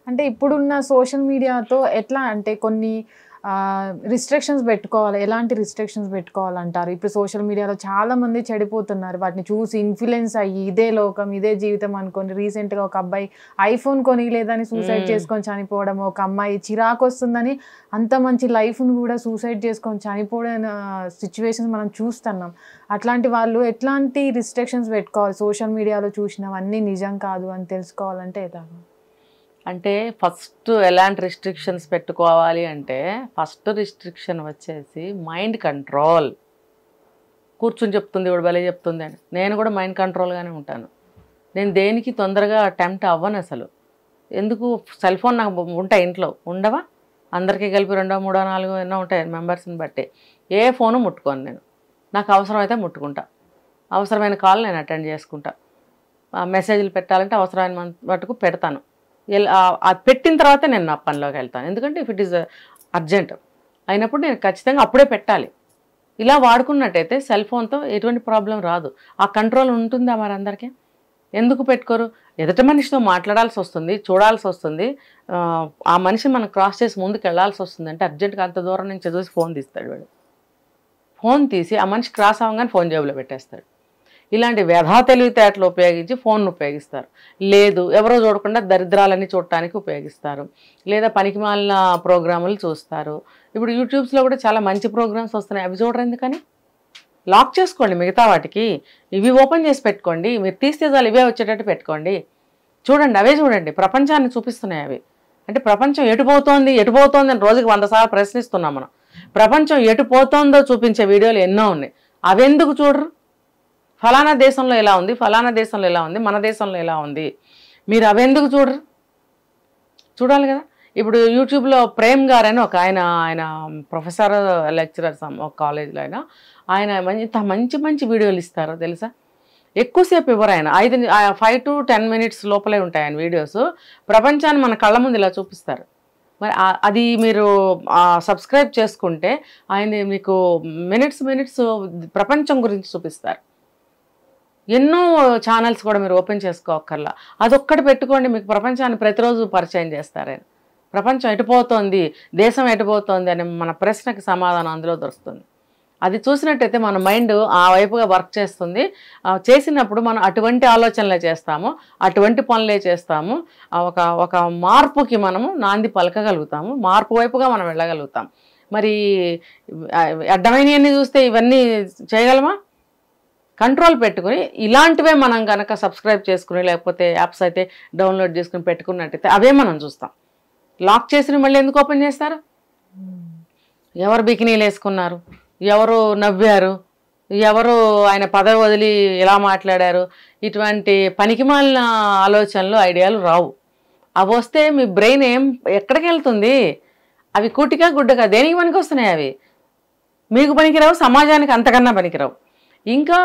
అంటే ఇప్పుడున్న సోషల్ మీడియాతో ఎట్లా అంటే కొన్ని రిస్ట్రిక్షన్స్ పెట్టుకోవాలి, ఎలాంటి రిస్ట్రిక్షన్స్ పెట్టుకోవాలంటారు? ఇప్పుడు సోషల్ మీడియాలో చాలా మంది చెడిపోతున్నారు, వాటిని చూసి ఇన్ఫ్లుయెన్స్ అయ్యి ఇదే లోకం ఇదే జీవితం అనుకోని. రీసెంట్గా ఒక అబ్బాయి ఐఫోన్ కొనిలేదని సూసైడ్ చేసుకొని చనిపోవడం, ఒక అమ్మాయి చిరాకు వస్తుందని అంత మంచి లైఫ్ను కూడా సూసైడ్ చేసుకొని చనిపోయిన సిచ్యువేషన్స్ మనం చూస్తున్నాం. అట్లాంటి వాళ్ళు ఎట్లాంటి రిస్ట్రిక్షన్స్ పెట్టుకోవాలి? సోషల్ మీడియాలో చూసినవన్నీ నిజం కాదు అని తెలుసుకోవాలంటే ఎలా? అంటే ఫస్ట్ ఎలాంటి రిస్ట్రిక్షన్స్ పెట్టుకోవాలి అంటే, ఫస్ట్ రిస్ట్రిక్షన్ వచ్చేసి మైండ్ కంట్రోల్. కూర్చుని చెప్తుంది ఇప్పుడు భలే చెప్తుంది అని నేను కూడా మైండ్ కంట్రోల్గానే ఉంటాను. నేను దేనికి తొందరగా అటెంప్ట్ అవ్వను అసలు. ఎందుకు? సెల్ ఫోన్ నాకు ఉంటాయి ఇంట్లో, ఉండవా? అందరికీ కలిపి 2, 3, 4 ఎన్నో ఉంటాయి మెంబర్స్ని బట్టి. ఏ ఫోను ముట్టుకోను నేను. నాకు అవసరమైతే ముట్టుకుంటా, అవసరమైన కాల్ నేను అటెండ్ చేసుకుంటా. మెసేజ్లు పెట్టాలంటే అవసరమైన మటుకు పెడతాను. అది పెట్టిన తర్వాత నేను నా పనిలోకి వెళ్తాను. ఎందుకంటే ఇఫ్ ఇట్ ఈస్ అర్జెంట్ అయినప్పుడు నేను ఖచ్చితంగా అప్పుడే పెట్టాలి. ఇలా వాడుకున్నట్టయితే సెల్ ఫోన్తో ఎటువంటి ప్రాబ్లం రాదు. ఆ కంట్రోల్ ఉంటుందా మరి అందరికీ? ఎందుకు పెట్టుకోరు? ఎదుటి మనిషితో మాట్లాడాల్సి వస్తుంది, చూడాల్సి వస్తుంది, ఆ మనిషిని మనం క్రాస్ చేసి ముందుకు వెళ్ళాల్సి వస్తుంది అంటే అర్జెంట్గా అంత దూరం నుంచి చూసి ఫోన్ తీస్తాడు వాడు. ఫోన్ తీసి ఆ మనిషి క్రాస్ అవ్వగానే ఫోన్ జేబులో పెట్టేస్తాడు. ఇలాంటి వ్యధా తెలివితేటలు ఉపయోగించి ఫోన్ను ఉపయోగిస్తారు. లేదు, ఎవరో చూడకుండా దరిద్రాలన్నీ చూడటానికి ఉపయోగిస్తారు, లేదా పనికిమాలిన ప్రోగ్రాములు చూస్తారు. ఇప్పుడు యూట్యూబ్స్లో కూడా చాలా మంచి ప్రోగ్రామ్స్ వస్తున్నాయి, అవి చూడరు ఎందుకని? లాక్ చేసుకోండి మిగతా వాటికి, ఇవి ఓపెన్ చేసి పెట్టుకోండి. మీరు తీస్తే చాలు ఇవే వచ్చేటట్టు పెట్టుకోండి, చూడండి, అవే చూడండి. ప్రపంచాన్ని చూపిస్తున్నాయి అవి. అంటే ప్రపంచం ఎటుపోతోంది ఎటుపోతోంది అని రోజుకి 100 సార్లు ప్రశ్నిస్తున్నాం మనం. ప్రపంచం ఎటుపోతోందో చూపించే వీడియోలు ఎన్నో ఉన్నాయి, అవెందుకు చూడరు? ఫలానా దేశంలో ఎలా ఉంది, ఫలానా దేశంలో ఎలా ఉంది, మన దేశంలో ఎలా ఉంది, మీరు అవెందుకు చూడరు? చూడాలి కదా. ఇప్పుడు యూట్యూబ్లో ప్రేమ్ గారు అని ఒక ఆయన ప్రొఫెసర్ లెక్చరర్ ఒక కాలేజీలో ఆయన మంచి మంచి వీడియోలు ఇస్తారో తెలుసా? ఎక్కువసేపు ఇవ్వరు ఆయన. 5 to 10 minutes లోపలే ఉంటాయి ఆయన వీడియోస్. ప్రపంచాన్ని మన కళ్ళ ముందు ఇలా చూపిస్తారు. మరి అది మీరు సబ్స్క్రైబ్ చేసుకుంటే ఆయన మీకు మినిట్స్ ప్రపంచం గురించి చూపిస్తారు. ఎన్నో ఛానల్స్ కూడా మీరు ఓపెన్ చేసుకోక్కర్లా, అదొక్కటి పెట్టుకోండి, మీకు ప్రపంచాన్ని ప్రతిరోజు పరిచయం చేస్తారు ఆయన. ప్రపంచం ఎటుపోతోంది, దేశం ఎటుపోతోంది అనే మన ప్రశ్నకి సమాధానం అందులో దొరుకుతుంది. అది చూసినట్టయితే మన మైండ్ ఆ వైపుగా వర్క్ చేస్తుంది. చేసినప్పుడు మనం అటువంటి ఆలోచనలే చేస్తాము, అటువంటి పనులే చేస్తాము. ఒక మార్పుకి మనము నాంది పలకగలుగుతాము, మార్పు వైపుగా మనం వెళ్ళగలుగుతాం. మరి అడ్డమైనవన్నీ చూస్తే ఇవన్నీ చేయగలమా? కంట్రోల్ పెట్టుకుని ఇలాంటివే మనం కనుక సబ్స్క్రైబ్ చేసుకుని లేకపోతే యాప్స్ అయితే డౌన్లోడ్ చేసుకుని పెట్టుకున్నట్టయితే అవే మనం చూస్తాం. లాక్ చేసిన మళ్ళీ ఎందుకు ఓపెన్ చేస్తారు? ఎవరు బికినీలు వేసుకున్నారు, ఎవరు నవ్వారు, ఎవరు ఆయన పదవి వదిలి ఇలా మాట్లాడారు, ఇటువంటి పనికిమాలిన ఆలోచనలు ఐడియాలు రావు. అవి వస్తే మీ బ్రెయిన్ ఎక్కడికి వెళ్తుంది? అవి కూటిగా గుడ్డగా దేనికి పనికి వస్తున్నాయి? అవి మీకు పనికిరావు, సమాజానికి అంతకన్నా పనికిరావు. ఇంకా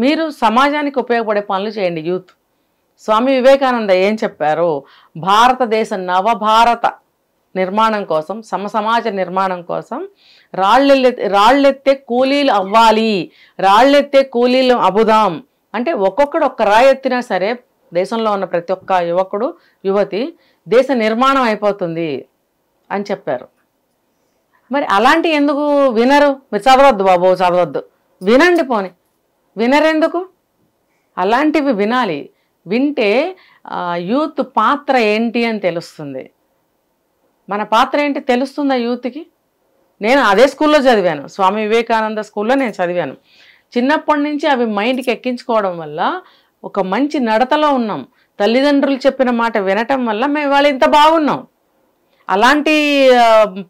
మీరు సమాజానికి ఉపయోగపడే పనులు చేయండి. యూత్ స్వామి వివేకానంద ఏం చెప్పారు? భారతదేశ నవభారత నిర్మాణం కోసం, సమాజ నిర్మాణం కోసం రాళ్ళెత్తే కూలీలు అవ్వాలి, రాళ్ళెత్తే కూలీలు అబుదాం అంటే ఒక్కొక్కడు ఒక్క రాయి ఎత్తినా సరే దేశంలో ఉన్న ప్రతి ఒక్క యువకుడు యువతి దేశ నిర్మాణం అయిపోతుంది అని చెప్పారు. మరి అలాంటి ఎందుకు వినరు? మీరు చదవద్దు బాబు, చదవద్దు, వినండి. పోని వినరెందుకు? అలాంటివి వినాలి. వింటే యూత్ పాత్ర ఏంటి అని తెలుస్తుంది. మన పాత్ర ఏంటి తెలుస్తుందా యూత్కి? నేను అదే స్కూల్లో చదివాను, స్వామి వివేకానంద స్కూల్లో నేను చదివాను. చిన్నప్పటి నుంచి అవి మైండ్కి ఎక్కించుకోవడం వల్ల ఒక మంచి నడతలో ఉన్నాం. తల్లిదండ్రులు చెప్పిన మాట వినటం వల్ల మేము ఇవాళ ఇంత బాగున్నాం. అలాంటి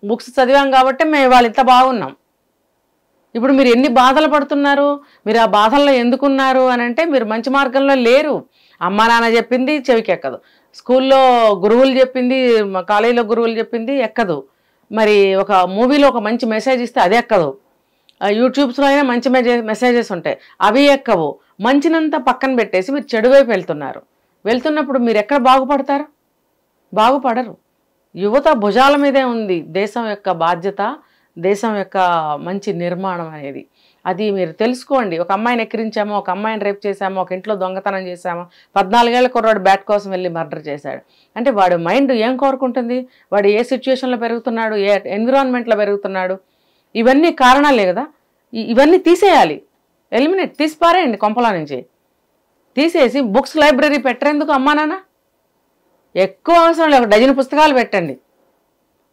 బుక్స్ చదివాం కాబట్టి మేము ఇవాళ ఇంత బాగున్నాం. ఇప్పుడు మీరు ఎన్ని బాధలు పడుతున్నారు, మీరు ఆ బాధల్లో ఎందుకున్నారు అని అంటే మీరు మంచి మార్గంలో లేరు. అమ్మా నాన్న చెప్పింది చెవికెక్కదు, స్కూల్లో గురువులు చెప్పింది, కాలేజీలో గురువులు చెప్పింది ఎక్కదు. మరి ఒక మూవీలో ఒక మంచి మెసేజ్ ఇస్తే అది ఎక్కదు. యూట్యూబ్స్లో అయినా మంచి మెసేజెస్ ఉంటాయి, అవి ఎక్కవు. మంచినంతా పక్కన పెట్టేసి మీరు చెడు వైపు వెళ్తున్నప్పుడు మీరు ఎక్కడ బాగుపడతారు? బాగుపడరు. యువత భుజాల మీదే ఉంది దేశం యొక్క బాధ్యత, దేశం యొక్క మంచి నిర్మాణం అనేది. అది మీరు తెలుసుకోండి. ఒక అమ్మాయిని ఎక్కిరించామో, ఒక అమ్మాయిని రేప్ చేశామో, ఒక ఇంట్లో దొంగతనం చేశామో, 14 ఏళ్ల కుర్రాడు బ్యాట్ కోసం వెళ్ళి మర్డర్ చేశాడు అంటే వాడు మైండ్ ఏం కోరుకుంటుంది, వాడు ఏ సిచ్యువేషన్లో పెరుగుతున్నాడు, ఏ ఎన్విరాన్మెంట్లో పెరుగుతున్నాడు, ఇవన్నీ కారణాలే కదా. ఇవన్నీ తీసేయాలి, ఎలిమినేట్, తీసిపారేయండి కొంపల నుంచి. తీసేసి బుక్స్ లైబ్రరీ పెట్టరేందుకు అమ్మా నాన్న? ఎక్కువ అవసరం లేదు, ఒక డజన్ పుస్తకాలు పెట్టండి.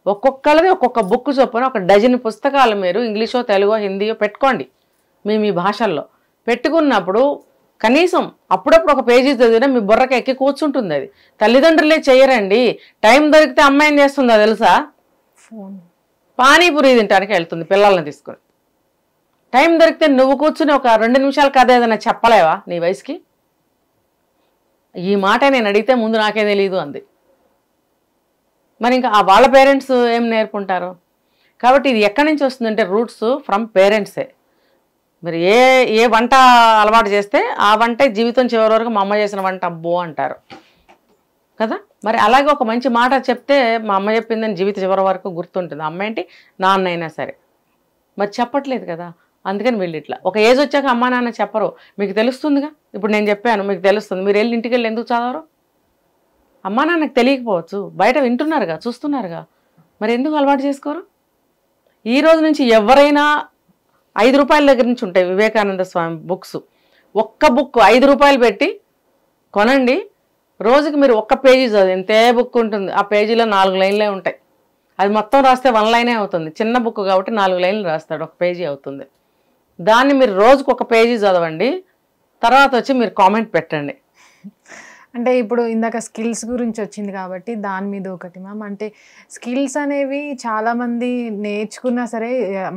ఒక్కొక్కరిది ఒక్కొక్క బుక్ చొప్పున ఒక డజన్ పుస్తకాలు మీరు ఇంగ్లీషో, తెలుగో, హిందీయో పెట్టుకోండి మీ భాషల్లో. పెట్టుకున్నప్పుడు కనీసం అప్పుడప్పుడు ఒక పేజీ చదివినా మీ బుర్రకి ఎక్కి కూర్చుంటుంది. అది తల్లిదండ్రులే చేయరండి. టైం దొరికితే అమ్మాయి ఏం చేస్తుందో తెలుసా? పానీపూరి తింటానికి వెళ్తుంది పిల్లల్ని తీసుకుని. టైం దొరికితే నువ్వు కూర్చుని ఒక 2 నిమిషాల కథ ఏదైనా చెప్పలేవా నీ వయసుకి? ఈ మాట నేను అడిగితే ముందు నాకే తెలియదు అంది. మరి ఇంకా వాళ్ళ పేరెంట్స్ ఏం నేర్పుంటారు? కాబట్టి ఇది ఎక్కడి నుంచి వస్తుందంటే రూట్స్ ఫ్రమ్ పేరెంట్సే. మరి ఏ వంట అలవాటు చేస్తే ఆ వంటే జీవితం చివరి వరకు మా అమ్మ చేసిన వంట అబ్బో అంటారు కదా. మరి అలాగే ఒక మంచి మాట చెప్తే మా అమ్మ చెప్పిందని జీవిత చివరి వరకు గుర్తుంటుంది. అమ్మ ఏంటి, నాన్న అయినా సరే. మరి చెప్పట్లేదు కదా, అందుకని వీళ్ళు ఇట్లా. ఒక ఏజ్ వచ్చాక అమ్మ నాన్న చెప్పరు, మీకు తెలుస్తుందిగా. ఇప్పుడు నేను చెప్పాను, మీకు తెలుస్తుంది. మీరు వెళ్ళి ఇంటికి వెళ్ళి ఎందుకు చదవరు? అమ్మా నాన్నకు తెలియకపోవచ్చు, బయట వింటున్నారుగా, చూస్తున్నారుగా, మరి ఎందుకు అలవాటు చేసుకోరు? ఈ రోజు నుంచి ఎవరైనా 5 రూపాయల దగ్గర నుంచి ఉంటాయి వివేకానంద స్వామి బుక్స్. ఒక్క బుక్ 5 రూపాయలు పెట్టి కొనండి. రోజుకి మీరు ఒక్క పేజీ చదివి, ఎంతే బుక్ ఉంటుంది, ఆ పేజీలో 4 లైన్లే ఉంటాయి. అది మొత్తం రాస్తే 1 లైనే అవుతుంది. చిన్న బుక్ కాబట్టి 4 లైన్లు రాస్తాడు, 1 పేజీ అవుతుంది. దాన్ని మీరు రోజుకు 1 పేజీ చదవండి, తర్వాత వచ్చి మీరు కామెంట్ పెట్టండి. అంటే ఇప్పుడు ఇందాక స్కిల్స్ గురించి వచ్చింది కాబట్టి దాని మీద ఒకటి మ్యామ్, అంటే స్కిల్స్ అనేవి చాలామంది నేర్చుకున్నా సరే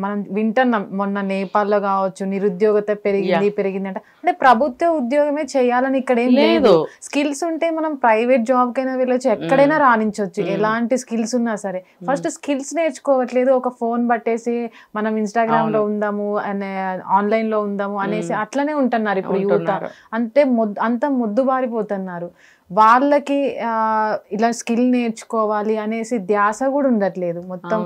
మనం వింటున్నాం. మొన్న నేపాల్లో కావచ్చు నిరుద్యోగత పెరిగింది అంటే ప్రభుత్వ ఉద్యోగమే చేయాలని ఇక్కడ ఏం లేదు. స్కిల్స్ ఉంటే మనం ప్రైవేట్ జాబ్ కైనా వెళ్ళొచ్చు, ఎక్కడైనా రాణించవచ్చు, ఎలాంటి స్కిల్స్ ఉన్నా సరే. ఫస్ట్ స్కిల్స్ నేర్చుకోవట్లేదు, ఒక ఫోన్ పట్టేసి మనం ఇన్స్టాగ్రామ్ లో ఉందాము అనే, ఆన్లైన్ లో ఉందాము అనేసి అట్లనే ఉంటున్నారు ఇప్పుడు యూత్. అంటే అంత మొద్దుబారిపోతున్నారు. వాళ్ళకి ఇలా స్కిల్ నేర్చుకోవాలి అనేసి ధ్యాస కూడా ఉండట్లేదు. మొత్తం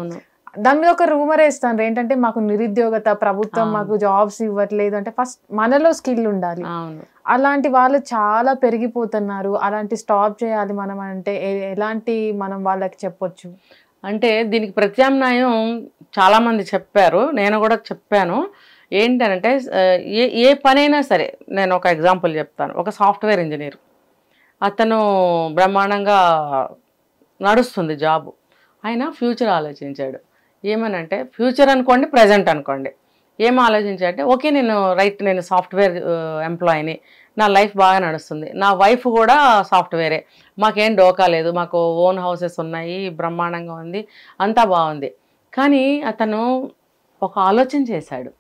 దాని మీద ఒక రూమర్ వేస్తాను ఏంటంటే మాకు నిరుద్యోగత, ప్రభుత్వం మాకు జాబ్స్ ఇవ్వట్లేదు అంటే ఫస్ట్ మనలో స్కిల్ ఉండాలి. అలాంటి వాళ్ళు చాలా పెరిగిపోతున్నారు. అలాంటి స్టాప్ చేయాలి మనం అంటే ఎలాంటి మనం వాళ్ళకి చెప్పొచ్చు? అంటే దీనికి ప్రత్యామ్నాయం చాలా మంది చెప్పారు, నేను కూడా చెప్పాను. ఏంటంటే ఏ పనైనా సరే, నేను ఒక ఎగ్జాంపుల్ చెప్తాను. ఒక సాఫ్ట్వేర్ ఇంజనీర్, అతను బ్రహ్మాండంగా నడుస్తుంది జాబు. ఆయన ఫ్యూచర్ ఆలోచించాడు. ఏమనంటే ఫ్యూచర్ అనుకోండి, ప్రజెంట్ అనుకోండి. ఏం ఆలోచించాడంటే ఓకే నేను సాఫ్ట్వేర్ ఎంప్లాయీని, నా లైఫ్ బాగా నడుస్తుంది, నా వైఫ్ కూడా సాఫ్ట్వేరే, మాకేం డోకా లేదు, మాకు ఓన్ హౌసెస్ ఉన్నాయి, బ్రహ్మాండంగా ఉంది, అంతా బాగుంది. కానీ అతను ఒక ఆలోచన చేశాడు.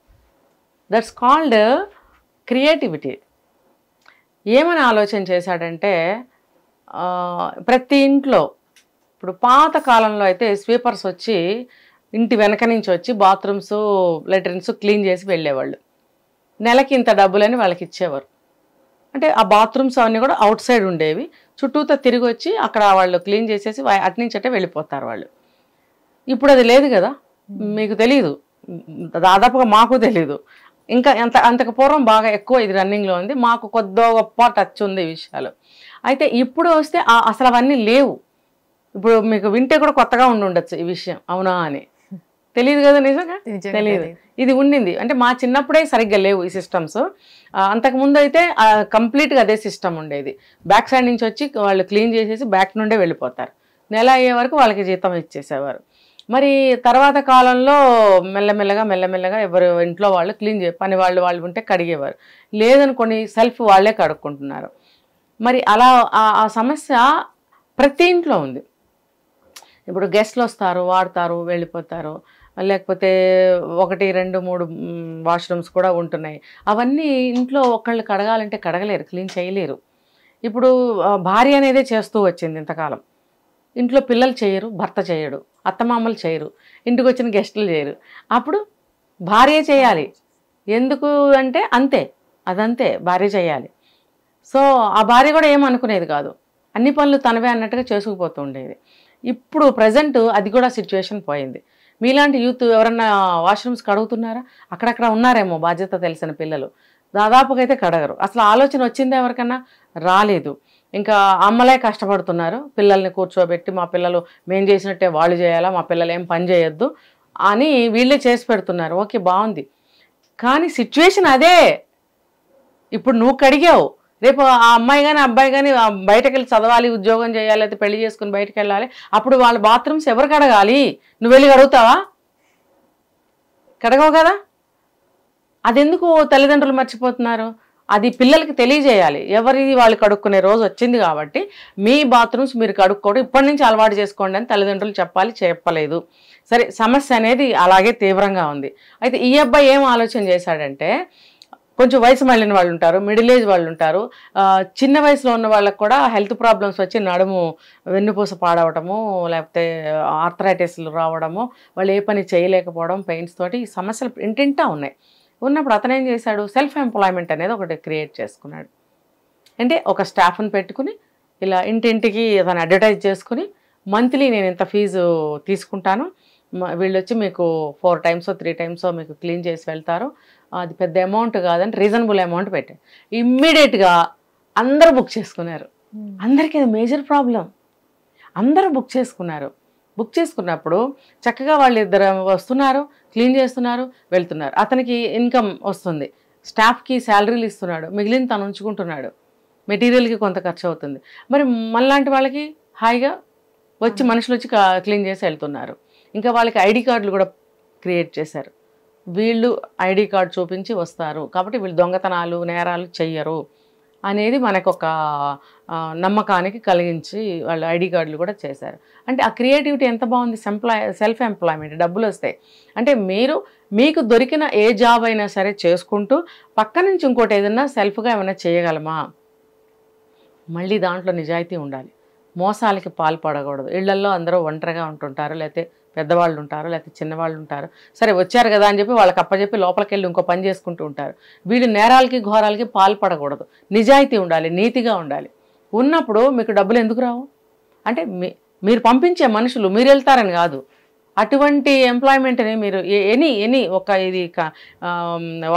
That's called creativity. ఏమని ఆలోచన చేశాడంటే ప్రతి ఇంట్లో ఇప్పుడు పాత కాలంలో అయితే స్వీపర్స్ వచ్చి ఇంటి వెనక నుంచి వచ్చి బాత్రూమ్స్, లెట్రిన్స్ క్లీన్ చేసి వెళ్ళేవాళ్ళు. నెలకి ఇంత డబ్బులని వాళ్ళకి ఇచ్చేవారు. అంటే ఆ బాత్రూమ్స్ అవన్నీ కూడా అవుట్ సైడ్ ఉండేవి. చుట్టూతో తిరిగి వచ్చి అక్కడ వాళ్ళు క్లీన్ చేసేసి అట్నుంచి అంటే వెళ్ళిపోతారు వాళ్ళు. ఇప్పుడు అది లేదు కదా, మీకు తెలీదు, దాదాపుగా మాకు తెలీదు. ఇంకా అంతకు పూర్వం బాగా ఎక్కువ ఇది రన్నింగ్లో ఉంది, మాకు కొద్దో గొప్ప టచ్ ఉంది ఈ విషయాలు. అయితే ఇప్పుడు వస్తే అసలు అవన్నీ లేవు. ఇప్పుడు మీకు వింటే కూడా కొత్తగా ఉండొచ్చు ఈ విషయం, అవునా అని. తెలియదు కదా, నిజంగా తెలియదు. ఇది ఉండింది అంటే మా చిన్నప్పుడే సరిగ్గా లేవు ఈ సిస్టమ్స్. అంతకుముందు అయితే కంప్లీట్గా అదే సిస్టమ్ ఉండేది. బ్యాక్ సైడ్ నుంచి వచ్చి వాళ్ళు క్లీన్ చేసేసి బ్యాక్ నుండే వెళ్ళిపోతారు. నెల అయ్యే వరకు వాళ్ళకి జీతం ఇచ్చేసేవారు. మరి తర్వాత కాలంలో మెల్లమెల్లగా ఎవరు ఇంట్లో వాళ్ళు క్లీన్ పని వాళ్ళు ఉంటే కడిగేవారు. లేదనుకోని సెల్ఫ్ వాళ్ళే కడుక్కుంటున్నారు. మరి అలా ఆ సమస్య ప్రతి ఇంట్లో ఉంది. ఇప్పుడు గెస్ట్లు వస్తారు, వాడతారు, వెళ్ళిపోతారు. లేకపోతే 1, 2, 3 వాష్రూమ్స్ కూడా ఉంటున్నాయి. అవన్నీ ఇంట్లో ఒకళ్ళు కడగాలంటే కడగలేరు, క్లీన్ చేయలేరు. ఇప్పుడు భార్య అనేదే చేస్తూ వచ్చింది ఇంతకాలం. ఇంట్లో పిల్లలు చేయరు, భర్త చేయడు, అత్తమామలు చేయరు, ఇంటికి వచ్చిన గెస్టులు చేయరు. అప్పుడు భార్య చేయాలి. ఎందుకు అంటే అంతే, అదంతే, భార్య చేయాలి. సో ఆ భార్య కూడా ఏమనుకునేది కాదు, అన్ని పనులు తనవే అన్నట్టుగా చేసుకుపోతూ ఉండేది. ఇప్పుడు ప్రజెంట్ అది కూడా సిచ్యువేషన్ పోయింది. మీలాంటి యూత్ ఎవరన్నా వాష్రూమ్స్ కడుగుతున్నారా? అక్కడక్కడ ఉన్నారేమో బాధ్యత తెలిసిన పిల్లలు, దాదాపుగా అయితే కడగరు. అసలు ఆలోచన వచ్చిందా ఎవరికన్నా? రాలేదు. ఇంకా అమ్మలే కష్టపడుతున్నారు, పిల్లల్ని కూర్చోబెట్టి మా పిల్లలు మేము చేసినట్టే వాళ్ళు చేయాలా, మా పిల్లలు ఏం పని చేయొద్దు అని వీళ్ళే చేసి పెడుతున్నారు. ఓకే, బాగుంది. కానీ సిచ్యువేషన్ అదే. ఇప్పుడు నువ్వు కడిగావు, రేపు ఆ అమ్మాయి కానీ అబ్బాయి కానీ బయటకు వెళ్ళి చదవాలి, ఉద్యోగం చేయాలి, అయితే పెళ్లి చేసుకుని బయటకు వెళ్ళాలి. అప్పుడు వాళ్ళ బాత్రూమ్స్ ఎవరు కడగాలి? నువ్వు వెళ్ళి కడుగుతావా? కడగవు కదా. అదెందుకు తల్లిదండ్రులు మర్చిపోతున్నారు? అది పిల్లలకి తెలియజేయాలి. ఎవరిది వాళ్ళు కడుక్కునే రోజు వచ్చింది కాబట్టి మీ బాత్రూమ్స్ మీరు కడుక్కోవడం ఇప్పటి నుంచి అలవాటు చేసుకోండి అని తల్లిదండ్రులు చెప్పాలి. చెప్పలేదు. సరే, సమస్య అనేది అలాగే తీవ్రంగా ఉంది. అయితే ఈ అబ్బాయి ఏం ఆలోచన చేశాడంటే, కొంచెం వయసు మళ్ళిన వాళ్ళు ఉంటారు, మిడిల్ ఏజ్ వాళ్ళు ఉంటారు, చిన్న వయసులో ఉన్న వాళ్ళకి కూడా హెల్త్ ప్రాబ్లమ్స్ వచ్చి నడుము వెన్నుపూస పాడవటము, లేకపోతే ఆర్థరైటిస్లు రావడము, వాళ్ళు ఏ పని చేయలేకపోవడం, పెయిన్స్ తోటి ఈ సమస్యలు ఇంటింటా ఉన్నాయి. ఉన్నప్పుడు అతను ఏం చేశాడు? సెల్ఫ్ ఎంప్లాయ్మెంట్ అనేది ఒకటి క్రియేట్ చేసుకున్నాడు. అంటే ఒక స్టాఫ్ని పెట్టుకుని ఇలా ఇంటింటికి అతను అడ్వర్టైజ్ చేసుకుని, మంత్లీ నేను ఇంత ఫీజు తీసుకుంటాను, వీళ్ళు వచ్చి మీకు 4 times 3 times మీకు క్లీన్ చేసి వెళ్తారు, అది పెద్ద అమౌంట్ కాదని రీజనబుల్ అమౌంట్ పెట్టారు. ఇమ్మీడియట్గా అందరూ బుక్ చేసుకున్నారు. అందరికీ అది మేజర్ ప్రాబ్లం. అందరూ బుక్ చేసుకున్నారు. బుక్ చేసుకున్నప్పుడు చక్కగా వాళ్ళిద్దరు వస్తున్నారు, క్లీన్ చేస్తున్నారు, వెళ్తున్నారు. అతనికి ఇన్కమ్ వస్తుంది, స్టాఫ్కి శాలరీలు ఇస్తున్నాడు, మిగిలిన తను ఉంచుకుంటున్నాడు, మెటీరియల్కి కొంత ఖర్చు అవుతుంది. మరి మనలాంటి వాళ్ళకి హాయిగా వచ్చి మనుషులు వచ్చి క్లీన్ చేసి వెళ్తున్నారు. ఇంకా వాళ్ళకి ఐడి కార్డులు కూడా క్రియేట్ చేశారు. వీళ్ళు ఐడి కార్డు చూపించి వస్తారు కాబట్టి వీళ్ళు దొంగతనాలు నేరాలు చెయ్యరు అనేది మనకు ఒక నమ్మకానికి కలిగించి వాళ్ళు ఐడి కార్డులు కూడా చేశారు. అంటే ఆ క్రియేటివిటీ ఎంత బాగుంది. సెల్ఫ్ ఎంప్లాయ్మెంట్, డబ్బులు వస్తాయి. అంటే మీకు దొరికిన ఏ జాబ్ అయినా సరే చేసుకుంటూ పక్క నుంచి ఇంకోటి ఏదైనా సెల్ఫ్గా ఏమైనా చేయగలమా? మళ్ళీ దాంట్లో నిజాయితీ ఉండాలి. మోసాలకి పాల్పడకూడదు. ఇళ్లల్లో అందరూ ఒంటరిగా ఉంటుంటారు, లేకపోతే పెద్దవాళ్ళు ఉంటారు, లేకపోతే చిన్నవాళ్ళు ఉంటారు. సరే వచ్చారు కదా అని చెప్పి వాళ్ళకి అప్పచెప్పి లోపలికి వెళ్ళి ఇంకో పని చేసుకుంటూ ఉంటారు. వీళ్ళు నేరాలకి ఘోరాలకి పాల్పడకూడదు. నిజాయితీ ఉండాలి, నీతిగా ఉండాలి. ఉన్నప్పుడు మీకు డబ్బులు ఎందుకు రావు? అంటే మీరు పంపించే మనుషులు మీరు వెళ్తారని కాదు, అటువంటి ఎంప్లాయ్మెంట్ని మీరు ఎనీ ఒక ఇది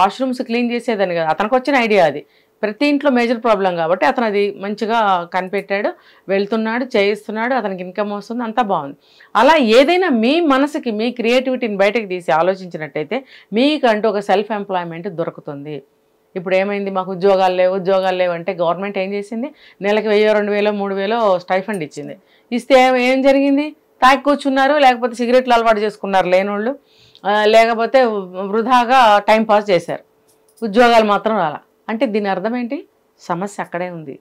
వాష్రూమ్స్ క్లీన్ చేసేదని కాదు, అతనికి వచ్చిన ఐడియా అది. ప్రతి ఇంట్లో మేజర్ ప్రాబ్లం కాబట్టి అతను అది మంచిగా కనిపెట్టాడు, వెళ్తున్నాడు, చేయిస్తున్నాడు, అతనికి ఇన్కమ్ వస్తుంది, అంతా బాగుంది. అలా ఏదైనా మీ మనసుకి మీ క్రియేటివిటీని బయటకు తీసి ఆలోచించినట్టయితే మీకంటూ ఒక సెల్ఫ్ ఎంప్లాయ్మెంట్ దొరుకుతుంది. ఇప్పుడు ఏమైంది, మాకు ఉద్యోగాలు లేవు అంటే గవర్నమెంట్ ఏం చేసింది? నెలకి 1000, 2000, 3000 స్టైఫండ్ ఇచ్చింది. ఇస్తే ఏం జరిగింది? తాగి కూర్చున్నారు, లేకపోతే సిగరెట్లు అలవాటు చేసుకున్నారు లేనోళ్ళు, లేకపోతే వృధాగా టైంపాస్ చేశారు, ఉద్యోగాలు మాత్రం రాలా. అంటే దీని అర్థం ఏంటి? సమస్య అక్కడే ఉంది.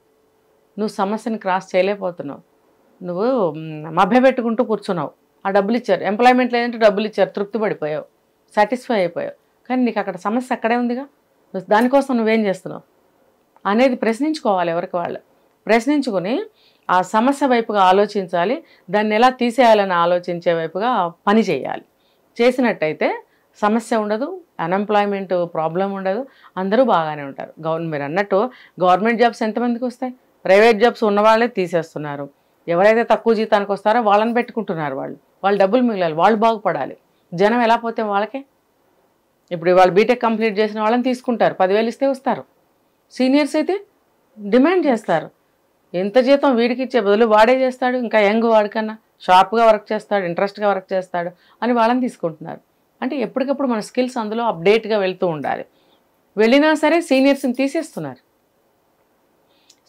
నువ్వు సమస్యని క్రాస్ చేయలేకపోతున్నావు. నువ్వు మభ్యపెట్టుకుంటూ కూర్చున్నావు. ఆ డబ్బులు ఇచ్చారు, ఎంప్లాయ్మెంట్ లేదంటే డబ్బులు ఇచ్చారు, తృప్తి పడిపోయావు, సాటిస్ఫై అయిపోయావు. కానీ నీకు అక్కడ సమస్య అక్కడే ఉందిగా. దానికోసం నువ్వేం చేస్తున్నావు అనేది ప్రశ్నించుకోవాలి. ఎవరికి వాళ్ళు ప్రశ్నించుకొని ఆ సమస్య వైపుగా ఆలోచించాలి. దాన్ని ఎలా తీసేయాలని ఆలోచించే వైపుగా పని చేయాలి. చేసినట్టయితే సమస్య ఉండదు, అన్ఎంప్లాయ్మెంట్ ప్రాబ్లం ఉండదు, అందరూ బాగానే ఉంటారు. మీరు అన్నట్టు గవర్నమెంట్ జాబ్స్ ఎంతమందికి వస్తాయి? ప్రైవేట్ జాబ్స్ ఉన్నవాళ్ళే తీసేస్తున్నారు. ఎవరైతే తక్కువ జీతానికి వస్తారో వాళ్ళని పెట్టుకుంటున్నారు. వాళ్ళు డబ్బులు మిగిలాలి, వాళ్ళు బాగుపడాలి. జనం ఎలా పోతే వాళ్ళకే. ఇప్పుడు వాళ్ళు బీటెక్ కంప్లీట్ చేసిన వాళ్ళని తీసుకుంటారు, 10,000 ఇస్తే వస్తారు. సీనియర్స్ అయితే డిమాండ్ చేస్తారు, ఎంత జీతం వీడికి ఇచ్చే బదులు వాడే చేస్తాడు, ఇంకా యంగ్ వాడికన్నా షార్ప్గా వర్క్ చేస్తాడు, ఇంట్రెస్ట్గా వర్క్ చేస్తాడు అని వాళ్ళని తీసుకుంటున్నారు. అంటే ఎప్పటికప్పుడు మన స్కిల్స్ అందులో అప్డేట్గా వెళ్తూ ఉండాలి. వెళ్ళినా సరే సీనియర్స్ని తీసేస్తున్నారు.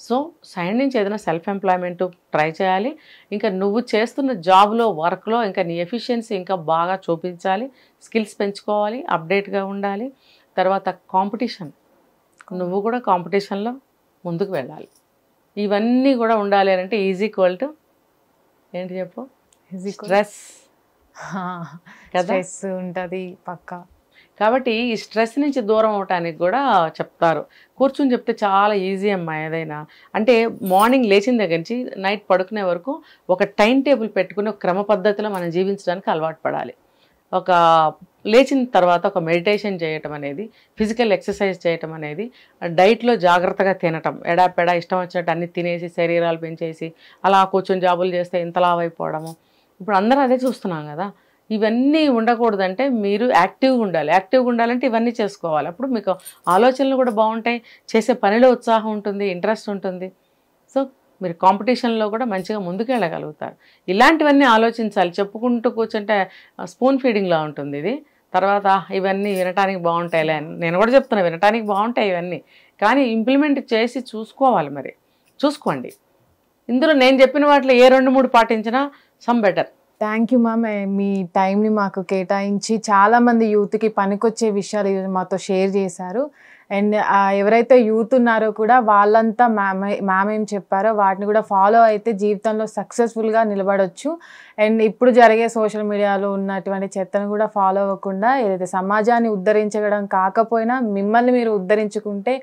సో సైడ్ నుంచి ఏదైనా సెల్ఫ్ ఎంప్లాయ్మెంట్ ట్రై చేయాలి. ఇంకా నువ్వు చేస్తున్న జాబ్లో వర్క్లో ఇంకా నీ ఎఫిషియన్సీ ఇంకా బాగా చూపించాలి, స్కిల్స్ పెంచుకోవాలి, అప్డేట్గా ఉండాలి. తర్వాత కాంపిటీషన్, నువ్వు కూడా కాంపిటీషన్లో ముందుకు వెళ్ళాలి. ఇవన్నీ కూడా ఉండాలి అంటే ఈక్వల్ టు ఏంటి చెప్పు? స్ట్రెస్ కదా, స్ట్రెస్ ఉంటుంది పక్కా. కాబట్టి ఈ స్ట్రెస్ నుంచి దూరం అవటానికి కూడా చెప్తారు. కూర్చుని చెప్తే చాలా ఈజీ అమ్మా ఏదైనా. అంటే మార్నింగ్ లేచిన దగ్గర నుంచి నైట్ పడుకునే వరకు ఒక టైం టేబుల్ పెట్టుకుని ఒక క్రమ పద్ధతిలో మనం జీవించడానికి అలవాటు పడాలి. ఒక లేచిన తర్వాత ఒక మెడిటేషన్ చేయటం అనేది, ఫిజికల్ ఎక్సర్సైజ్ చేయటం అనేది, డైట్లో జాగ్రత్తగా తినటం, ఎడాపెడా ఇష్టం వచ్చినట్టు అన్ని తినేసి శరీరాలు పెంచేసి అలా కూర్చొని జాబులు చేస్తే ఇంతలా అయిపోవడము. ఇప్పుడు అందరూ అదే చూస్తున్నాం కదా. ఇవన్నీ ఉండకూడదంటే మీరు యాక్టివ్గా ఉండాలి. యాక్టివ్గా ఉండాలంటే ఇవన్నీ చేసుకోవాలి. అప్పుడు మీకు ఆలోచనలు కూడా బాగుంటాయి, చేసే పనిలో ఉత్సాహం ఉంటుంది, ఇంట్రెస్ట్ ఉంటుంది. సో మీరు కాంపిటీషన్లో కూడా మంచిగా ముందుకు వెళ్ళగలుగుతారు. ఇలాంటివన్నీ ఆలోచించాలి. చెప్పుకుంటూ కూర్చుంటే స్పూన్ ఫీడింగ్లా ఉంటుంది ఇది. తర్వాత ఇవన్నీ వినటానికి బాగుంటాయిలే అని నేను కూడా చెప్తున్నా, వినటానికి బాగుంటాయి ఇవన్నీ, కానీ ఇంప్లిమెంట్ చేసి చూసుకోవాలి. మరి చూసుకోండి. ఇందులో నేను చెప్పిన వాటిలో ఏ 2-3 పాటించినా some better. Thank you ma'am. మీ టైంని మాకు కేటాయించి చాలామంది యూత్కి పనికొచ్చే విషయాలు మాతో షేర్ చేశారు. అండ్ ఎవరైతే యూత్ ఉన్నారో కూడా వాళ్ళంతా మ్యామ్ ఏం చెప్పారో వాటిని కూడా ఫాలో అయితే జీవితంలో సక్సెస్ఫుల్గా నిలబడవచ్చు. అండ్ ఇప్పుడు జరిగే సోషల్ మీడియాలో ఉన్నటువంటి చెత్తను కూడా ఫాలో అవ్వకుండా ఏదైతే సమాజాన్ని ఉద్ధరించడం కాకపోయినా మిమ్మల్ని మీరు ఉద్ధరించుకుంటే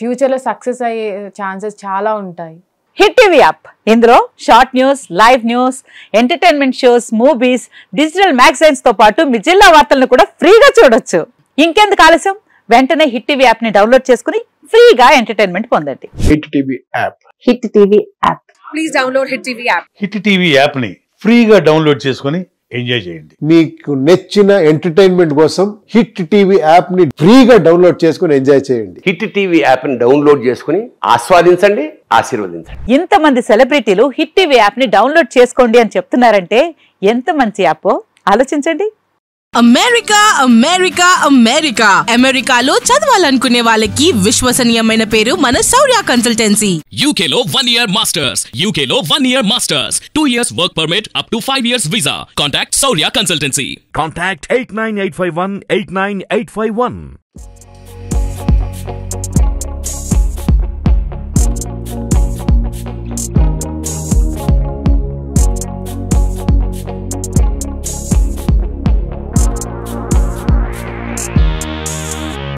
ఫ్యూచర్లో సక్సెస్ అయ్యే ఛాన్సెస్ చాలా ఉంటాయి. హిట్ టీవీ యాప్, ఇందులో short news, live news, entertainment shows, movies, digital magazines తో పాటు మీ జిల్లా వార్తలను కూడా ఫ్రీగా చూడొచ్చు. ఇంకెందుకు ఆలస్యం, వెంటనే హిట్ టీవీ యాప్ ని డౌన్లోడ్ చేసుకుని ఫ్రీగా ఎంటర్టైన్మెంట్ పొందండి. Hit TV app. Hit TV app. Please download hit TV app. Hit TV app ని ఫ్రీగా డౌన్లోడ్ చేసుకుని ఎంజాయ్ చేయండి. మీకు నచ్చిన ఎంటర్టైన్మెంట్ కోసం హిట్ టీవీ యాప్ ని ఫ్రీగా డౌన్లోడ్ చేసుకుని ఎంజాయ్ చేయండి. హిట్ టీవీ యాప్ ని డౌన్లోడ్ చేసుకుని ఆస్వాదించండి, ఆశీర్వదించండి. ఇంతమంది సెలబ్రిటీలు హిట్ టీవీ యాప్ ని డౌన్లోడ్ చేసుకోండి అని చెప్తున్నారంటే ఎంత మంచి యాప్ ఆలోచించండి. అమెరికా అమెరికా అమెరికా అమెరికాలో చదవాలనుకునే వాళ్ళకి విశ్వసనీయమైన పేరు మన శౌర్య కన్సల్టెన్సీ. UK లో 1 year masters, UK లో 1 year masters, 2 years work permit up to 5 years visa. Contact Saurya Consultancy. Contact 89851 89851.